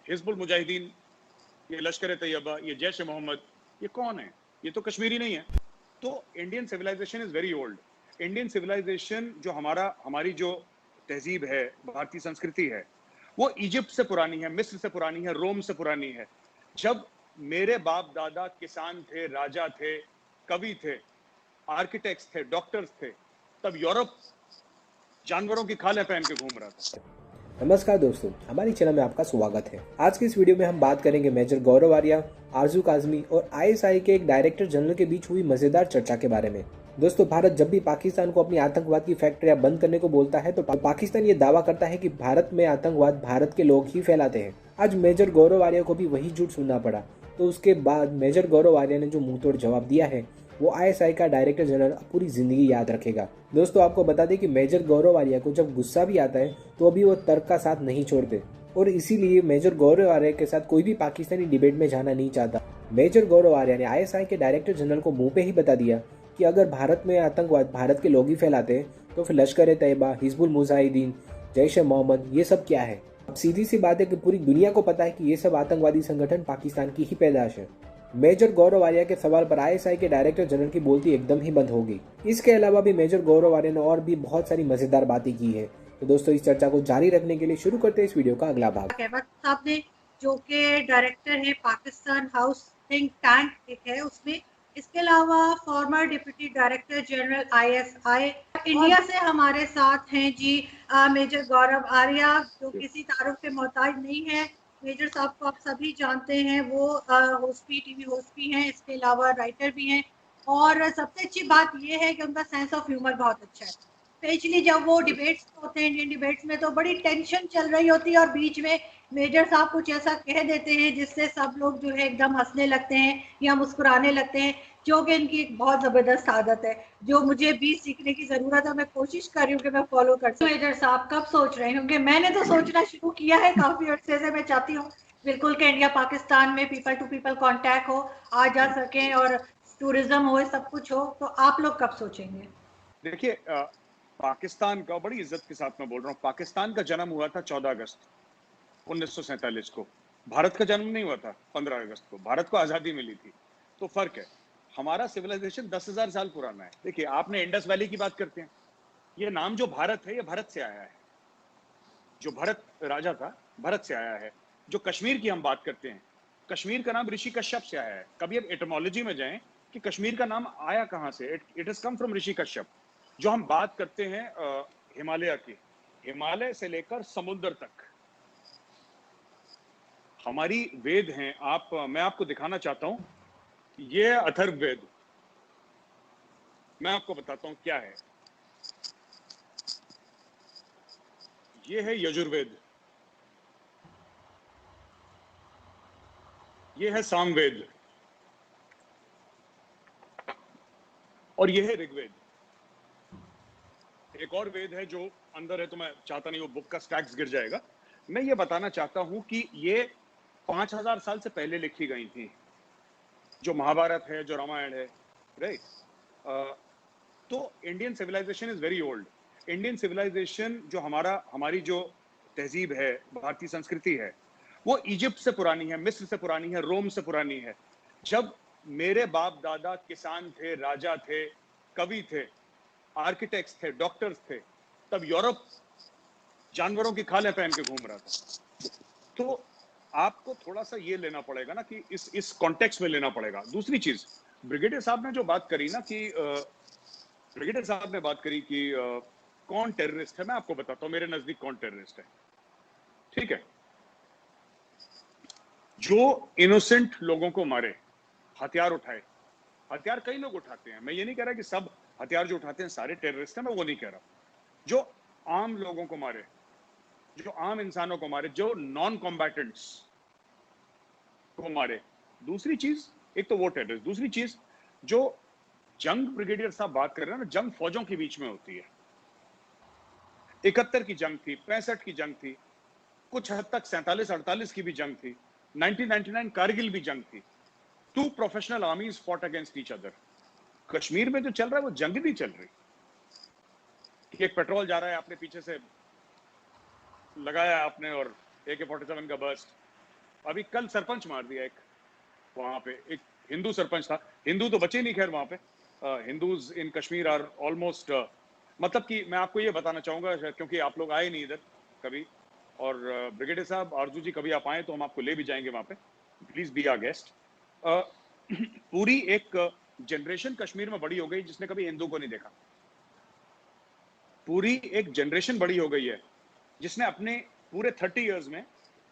हिजबुल मुजाहिदीन, ये लश्कर तैयबा, ये जैश ए मोहम्मद, ये कौन है? ये तो कश्मीरी नहीं है। तो Indian civilisation is very old. Indian civilisation जो हमारी जो तहजीब है, भारतीय संस्कृति है, वो इजिप्ट से पुरानी है, मिस्र से पुरानी है, रोम से पुरानी है। जब मेरे बाप दादा किसान थे, राजा थे, कवि थे, आर्किटेक्ट्स थे, डॉक्टर्स थे, तब यूरोप जानवरों की खालें पहन के घूम रहा था। नमस्कार दोस्तों, हमारी चैनल में आपका स्वागत है। आज की इस वीडियो में हम बात करेंगे मेजर गौरव आर्या, आरजू काजमी और आईएसआई के एक डायरेक्टर जनरल के बीच हुई मजेदार चर्चा के बारे में। दोस्तों, भारत जब भी पाकिस्तान को अपनी आतंकवाद की फैक्ट्रियां बंद करने को बोलता है तो पाकिस्तान ये दावा करता है कि भारत में आतंकवाद भारत के लोग ही फैलाते हैं। आज मेजर गौरव आर्या को भी वही झूठ सुनना पड़ा। तो उसके बाद मेजर गौरव आर्या ने जो मुंह तोड़ जवाब दिया है वो आईएसआई का डायरेक्टर जनरल पूरी जिंदगी याद रखेगा। दोस्तों, आपको बता दें कि मेजर गौरव आर्या को जब गुस्सा भी आता है तो अभी वो तर्क का साथ नहीं छोड़ते और इसीलिए मेजर गौरव आर्या के साथ कोई भी पाकिस्तानी डिबेट में जाना नहीं चाहता। मेजर गौरव आर्या ने आईएसआई के डायरेक्टर जनरल को मुंह पे ही बता दिया कि अगर भारत में आतंकवाद भारत के लोग ही फैलाते हैं तो फिर लश्कर तैयबा, हिजबुल मुजाहिदीन, जैश ए मोहम्मद ये सब क्या है। अब सीधी सी बात है कि पूरी दुनिया को पता है कि ये सब आतंकवादी संगठन पाकिस्तान की ही पैदाश है। मेजर गौरव आर्या के सवाल पर आईएसआई के डायरेक्टर जनरल की बोलती एकदम ही बंद होगी। इसके अलावा भी मेजर गौरव आर्या ने और भी बहुत सारी मजेदार बातें की है। तो दोस्तों, इस चर्चा को जारी रखने के लिए शुरू करते हैं इस वीडियो का अगला भाग। अहमद साहब ने, जो कि डायरेक्टर है पाकिस्तान हाउस थिंक टैंक एक है उसमें, इसके अलावा farmer deputy director general ISI India से हमारे साथ हैं जी मेजर गौरव आर्या, जो किसी तारुफ के मोहताज नहीं है। मेजर साहब को आप सभी जानते हैं, वो होस्ट भी, टीवी होस्ट भी हैं, इसके अलावा राइटर भी हैं। और सबसे अच्छी बात ये है कि उनका सेंस ऑफ ह्यूमर बहुत अच्छा है। स्पेशली जब वो डिबेट्स होते हैं, इंडियन डिबेट्स में, तो बड़ी टेंशन चल रही होती है और बीच में मेजर साहब कुछ ऐसा कह देते हैं जिससे सब लोग जो है एकदम हंसने लगते हैं या मुस्कुराने लगते हैं, जो कि इनकी एक बहुत जबरदस्त आदत है, जो मुझे भी सीखने की जरूरत है। मैं कोशिश कर रही हूँ कि मैं फॉलो कर सकूं। मेजर साहब कब सोच रहे हैं, क्योंकि मैंने तो सोचना शुरू किया है काफी अर्से से। मैं चाहती हूँ बिल्कुल कि इंडिया पाकिस्तान में पीपल टू पीपल कांटेक्ट हो, आ जा सके और टूरिज्म हो, सब कुछ हो। तो आप लोग कब सोचेंगे? देखिए, पाकिस्तान का, बड़ी इज्जत के साथ मैं बोल रहा हूँ, पाकिस्तान का जन्म हुआ था 14 अगस्त 1947 को। भारत का जन्म नहीं हुआ था 15 अगस्त को। भारत को आजादी मिली थी, तो फर्क है। हमारा सिविलाइजेशन 10,000 साल पुराना है। देखिए, आपने इंडस वैली की बात करते हैं, ये नाम जो भारत है, ये भारत से आया है। जो भरत राजा था, भरत से आया है। जो कश्मीर की हम बात करते हैं, कश्मीर का नाम ऋषि कश्यप से आया है। कभी अब एटमोलॉजी में जाएं कि कश्मीर का नाम आया कहां से। इट हैज कम फ्रॉम ऋषि कश्यप। जो हम बात करते हैं हिमालय की, हिमालय से लेकर समुद्र तक हमारी वेद हैं। मैं आपको दिखाना चाहता हूं, ये अथर्ववेद। मैं आपको बताता हूं क्या है। ये है यजुर्वेद, ये है सामवेद और ये है ऋग्वेद। एक और वेद है जो अंदर है, तो मैं चाहता नहीं वो बुक का स्टैक्स गिर जाएगा। मैं ये बताना चाहता हूं कि ये 5,000 साल से पहले लिखी गई थी। जो महाभारत है, जो रामायण है, राइट। तो Indian civilisation is very old. Indian civilisation जो हमारी जो तहजीब है, भारतीय संस्कृति है, वो इजिप्ट से पुरानी है, मिस्र से पुरानी है, रोम से पुरानी है। जब मेरे बाप दादा किसान थे, राजा थे, कवि थे, आर्किटेक्ट्स थे, डॉक्टर्स थे, तब यूरोप जानवरों की खालें पहन के घूम रहा था। तो आपको थोड़ा सा ये लेना पड़ेगा ना, कि इस कॉन्टेक्स्ट में लेना पड़ेगा। दूसरी चीज, ब्रिगेडियर साहब ने जो बात करी ना, कि ब्रिगेडियर साहब ने बात करी कि कौन टेररिस्ट है। मैं आपको बताता हूं मेरे नजदीक कौन टेररिस्ट है। ठीक है, जो इनोसेंट लोगों को मारे, हथियार उठाए। हथियार कई लोग उठाते हैं, मैं ये नहीं कह रहा कि सब हथियार जो उठाते हैं सारे टेररिस्ट हैं, मैं वो नहीं कह रहा। जो आम लोगों को मारे, जो आम इंसानों को मारे, जो नॉन कॉम्बैटेंट्स को मारे। दूसरी चीज, एक तो वो टेररिस्ट, दूसरी चीज जो जंग ब्रिगेडियर साहब बात कर रहे हैं ना, जंग फौजों के बीच में होती है। 71 की जंग थी, 65 की जंग थी, कुछ हद तक 47-48 की भी जंग थी, 1999 कारगिल भी जंग थी। Two professional armies fought against each other. Kashmir में जो चल रहा है वो जंग नहीं चल रही कि एक पेट्रोल जा रहा है, आपने पीछे से लगाया आपने और AK-47 का बर्स्ट, अभी कल सरपंच मार दिया एक, वहां पे एक हिंदू सरपंच था। हिंदू तो बचे नहीं खैर वहां पे, Hindus in Kashmir are almost, मतलब कि मैं आपको ये बताना चाहूंगा क्योंकि आप लोग आए नहीं इधर कभी, और ब्रिगेडियर साहब, आरजू जी, कभी आप आए तो हम आपको ले भी जाएंगे वहां पे, प्लीज बी आवर गेस्ट। पूरी एक जनरेशन कश्मीर में बड़ी हो गई जिसने कभी हिंदू को नहीं देखा। पूरी एक जनरेशन बड़ी हो गई है जिसने अपने पूरे 30 इयर्स में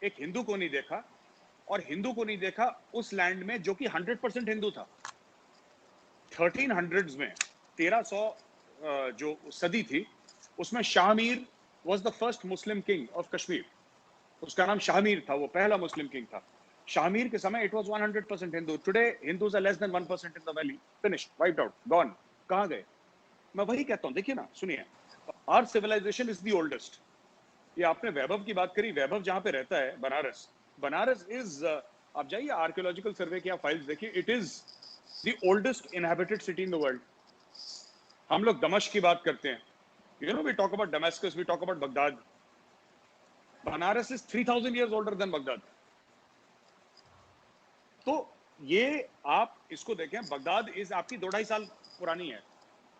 एक हिंदू को नहीं देखा, और हिंदू को नहीं देखा उस लैंड में जो कि 100% हिंदू था। 1300s में 1300 जो सदी थी उसमें Shahmir was the first Muslim king of Kashmir. उसका नाम शाहमीर था, वो पहला मुस्लिम किंग था। शाहमीर के समय it was 100% Hindu. Today Hindus are less than 1% in the valley, finished, wiped out, gone. कहां गए? मैं वही कहता हूं, देखिए ना, सुनिए, our civilisation is the oldest. ये आपने वैभव की बात करी, वैभव जहां पे रहता है बनारस, बनारस इज, आप जाइए आर्कियोलॉजिकल सर्वे की आप फाइल्स देखिए, it is the oldest inhabited city in the world. हम लोग दमश्क की बात करते हैं, you know, we talk about Damascus, we talk about Baghdad. Banaras is 3000 years older than Baghdad. तो ये आप इसको देखें, बगदाद इज आपकी 2-2.5 साल पुरानी है।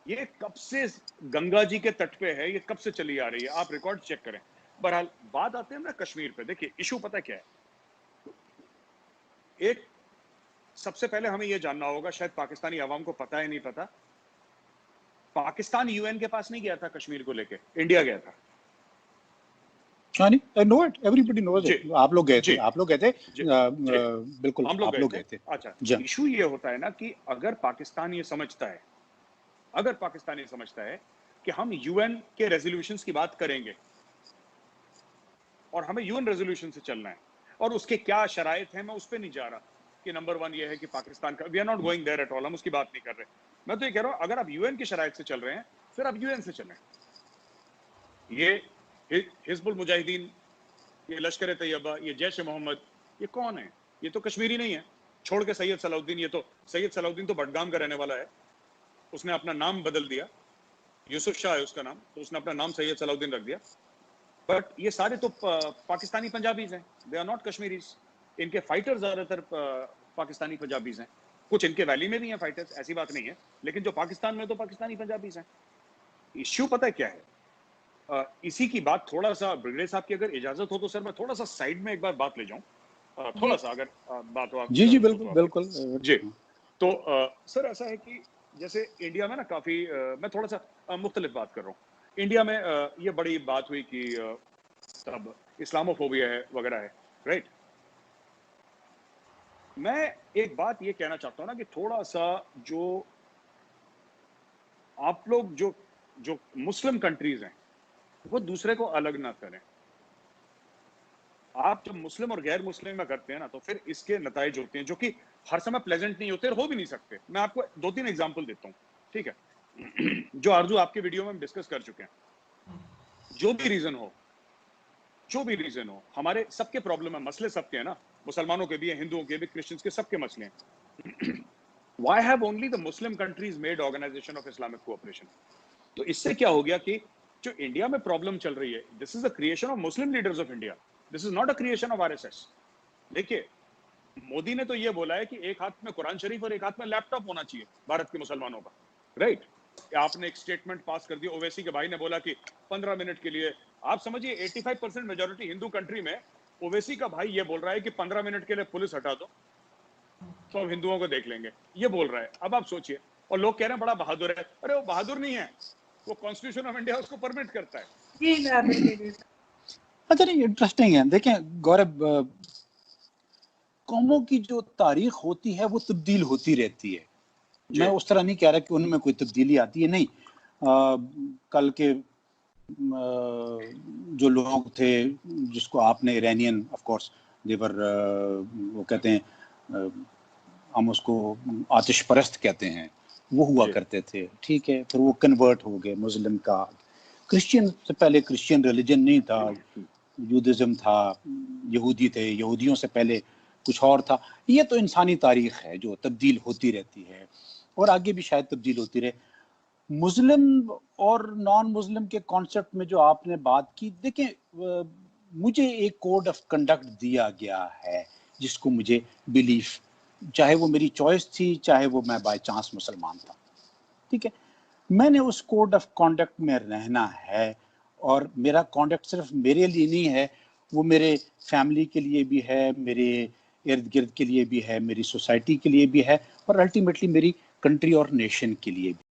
ये कब से गंगा जी के तट पे है, ये कब से चली आ रही है, आप रिकॉर्ड चेक करें। बहरहाल बात आते हैं ना कश्मीर पे। देखिए इशू पता क्या है, एक सबसे पहले हमें यह जानना होगा, शायद पाकिस्तानी अवाम को पता है नहीं पता, पाकिस्तान यूएन के पास नहीं गया था कश्मीर को लेके, इंडिया गया था। हाँ नहीं, I know it, everybody knows it. आप लोग गए थे, आप लोग गए थे, बिल्कुल हम लोग आप लोग गए थे। अच्छा, इशू ये होता है ना कि अगर पाकिस्तान ये समझता है, अगर पाकिस्तान ये समझता है कि हम यूएन के रेजोल्यूशंस की बात करेंगे और हमें यूएन रेजोल्यूशन से चलना है, और उसके क्या शराइत है, मैं उस पर नहीं जा रहा कि नंबर 1 ये है कि पाकिस्तान का, we are not going there at all, हम उसकी बात नहीं कर रहे। मैं तो ये कह रहा हूं, अगर आप यूएन की शराइत से चल रहे हैं फिर आप यूएन से चलें। ये हिजबुल मुजाहिदीन, ये लश्कर तैयबा, ये जैश मोहम्मद, ये कौन है? ये तो कश्मीरी नहीं है। छोड़ के सैयद सलाउद्दीन, ये तो सैयद सलाउद्दीन तो बडगाम का रहने वाला है, उसने अपना नाम बदल दिया, यूसुफ शाह है उसका नाम, तो उसने अपना नाम सैयद सलाउद्दीन रख दिया। बट ये सारे तो पाकिस्तानी पंजाबीज हैं, दे आर नॉट कश्मीरीज। इनके फाइटर्स ज्यादातर पाकिस्तानी पंजाबीज हैं, कुछ इनके वैली में भी हैं फाइटर्स, ऐसी बात नहीं है, लेकिन जो पाकिस्तान में तो पाकिस्तानी पंजाबीज हैं। इश्यू पता है क्या है? इसी की बात थोड़ा सा, ब्रिगेडियर साहब की अगर इजाजत हो तो सर मैं थोड़ा सा साइड में एक बार बात ले जाऊं, थोड़ा सा अगर बात हो। जी जी बिल्कुल बिल्कुल जी। तो सर ऐसा है कि जैसे इंडिया में ना काफी, मैं थोड़ा सा मुख्तलिफ बात कर रहा हूँ। इंडिया में ये बड़ी बात हुई कि तब इस्लामोफोबिया है वगैरह है, राइट। मैं एक बात ये कहना चाहता हूँ ना कि थोड़ा सा जो आप लोग जो मुस्लिम कंट्रीज हैं वो दूसरे को अलग ना करें। आप जब मुस्लिम और गैर मुस्लिम में करते हैं ना तो फिर इसके नताइज होते हैं जो कि हर समय प्लेजेंट नहीं होते और हो भी नहीं सकते। मैं आपको 2-3 एग्जांपल देता हूँ, ठीक है, जो आरजू आपके वीडियो में हम डिस्कस कर चुके हैं। जो भी रीजन हो, हमारे सबके प्रॉब्लम है, मसले सबके हैं ना, मुसलमानों के भी हैं, हिंदुओं के भी, क्रिश्चियंस के, सबके मसले हैं। Why have only the Muslim countries made Organization of Islamic Cooperation? तो इससे क्या हो गया कि जो इंडिया में प्रॉब्लम चल रही है, this is a creation of Muslim leaders of India, this is not a creation of RSS. देखिए मोदी ने तो ये बोला है कि एक हाथ में कुरान शरीफ और एक हाथ में लैपटॉप होना चाहिए भारत के मुसलमानों का, राइट। आपने एक स्टेटमेंट पास कर दिया, ओवैसी के भाई ने बोला कि 15 मिनट के लिए, आप समझिए 85% मेजोरिटी हिंदू कंट्री में ओवैसी का भाई ये बोल रहा है कि 15 मिनट के लिए पुलिस हटा दो तो हम हिंदुओं को देख लेंगे, ये बोल रहा है। अब आप सोचिए, और लोग कह रहे हैं बड़ा बहादुर है। अरे वो बहादुर नहीं है, वो कॉन्स्टिट्यूशन ऑफ इंडिया उसको परमिट करता है। अच्छा नहीं, इंटरेस्टिंग है। देखें गौरव, कौमों की जो तारीख होती है वो तब्दील होती रहती है। मैं उस तरह नहीं कह रहा कि उनमें कोई तब्दीली आती है, नहीं। कल के जो लोग थे जिसको आपने इरानियन, ऑफ कोर्स देवर, वो कहते हैं, हम उसको आतिश परस्त कहते हैं, वो हुआ करते थे, ठीक है। फिर वो कन्वर्ट हो गए मुस्लिम का। क्रिश्चियन से पहले क्रिश्चियन रिलीजन नहीं था, यूदिज्म था, यहूदी थे, यहूदियों से पहले कुछ और था। ये तो इंसानी तारीख है जो तब्दील होती रहती है और आगे भी शायद तब्दील होती रहे। मुस्लिम और नॉन मुस्लिम के कॉन्सेप्ट में जो आपने बात की, देखें मुझे एक कोड ऑफ कंडक्ट दिया गया है जिसको मुझे बिलीफ, चाहे वो मेरी चॉइस थी, चाहे वो मैं बाय चांस मुसलमान था, ठीक है, मैंने उस कोड ऑफ कंडक्ट में रहना है। और मेरा कंडक्ट सिर्फ मेरे लिए नहीं है, वो मेरे फैमिली के लिए भी है, मेरे इर्द गिर्द के लिए भी है, मेरी सोसाइटी के लिए भी है, और अल्टीमेटली मेरी कंट्री और नेशन के लिए भी।